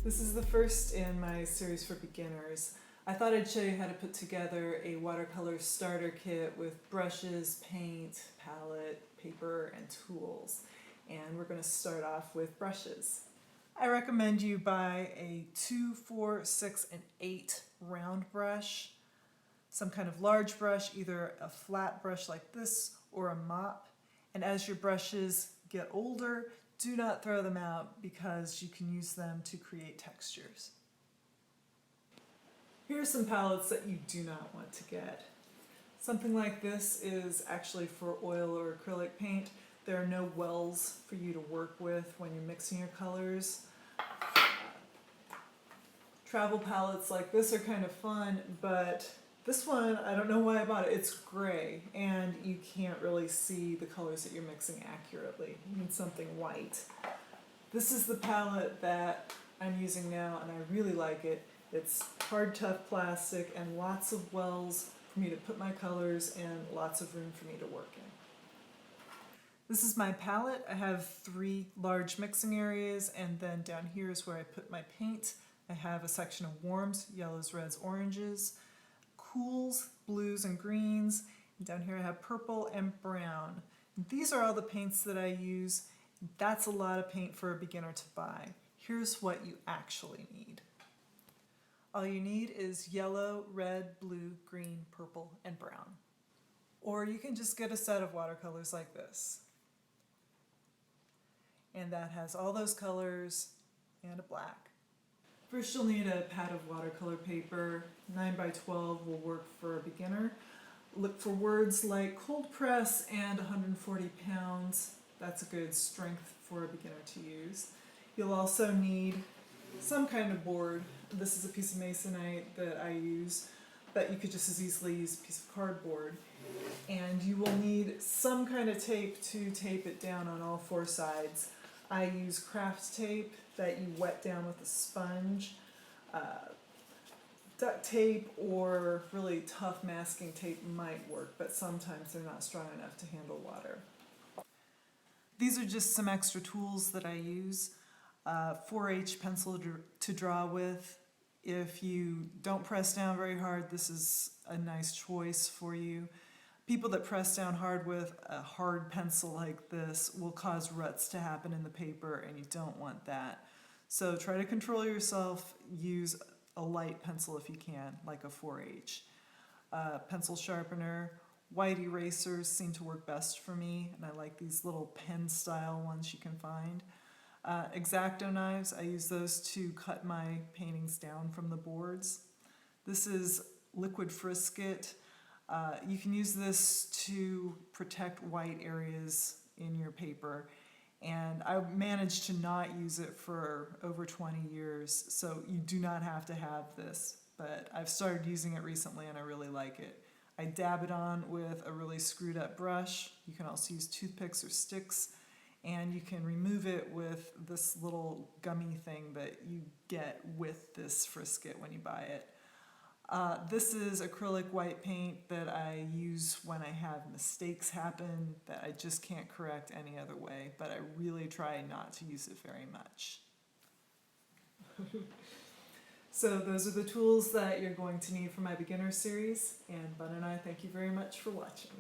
This is the first in my series for beginners. I thought I'd show you how to put together a watercolor starter kit with brushes, paint, palette, paper, and tools. And we're going to start off with brushes. I recommend you buy a 2, 4, 6, and 8 round brush, some kind of large brush, either a flat brush like this or a mop. And as your brushes get older, do not throw them out because you can use them to create textures. Here are some palettes that you do not want to get. Something like this is actually for oil or acrylic paint. There are no wells for you to work with when you're mixing your colors. Travel palettes like this are kind of fun, but this one, I don't know why I bought it. It's gray, and you can't really see the colors that you're mixing accurately. You need something white. This is the palette that I'm using now, and I really like it. It's hard, tough plastic and lots of wells for me to put my colors and lots of room for me to work in. This is my palette. I have 3 large mixing areas, and then down here is where I put my paint. I have a section of warms, yellows, reds, oranges, cools, blues, and greens. And down here I have purple and brown. These are all the paints that I use. That's a lot of paint for a beginner to buy. Here's what you actually need. All you need is yellow, red, blue, green, purple, and brown. Or you can just get a set of watercolors like this. And that has all those colors and a black. First you'll need a pad of watercolor paper. 9 by 12 will work for a beginner. Look for words like cold press and 140 pounds. That's a good strength for a beginner to use. You'll also need some kind of board. This is a piece of masonite that I use, but you could just as easily use a piece of cardboard. And you will need some kind of tape to tape it down on all 4 sides. I use craft tape that you wet down with a sponge. Duct tape or really tough masking tape might work, but sometimes they're not strong enough to handle water. These are just some extra tools that I use. 4H pencil to draw with. If you don't press down very hard, this is a nice choice for you. People that press down hard with a hard pencil like this will cause ruts to happen in the paper, and you don't want that. So try to control yourself. Use a light pencil if you can, like a 4H. Pencil sharpener. White erasers seem to work best for me, and I like these little pen style ones you can find. X-Acto knives, I use those to cut my paintings down from the boards. This is liquid frisket. You can use this to protect white areas in your paper, and I managed to not use it for over 20 years, so you do not have to have this, but I've started using it recently and I really like it. I dab it on with a really screwed up brush. You can also use toothpicks or sticks, and you can remove it with this little gummy thing that you get with this frisket when you buy it. This is acrylic white paint that I use when I have mistakes happen that I just can't correct any other way, but I really try not to use it very much. So those are the tools that you're going to need for my beginner series, and Bun and I thank you very much for watching.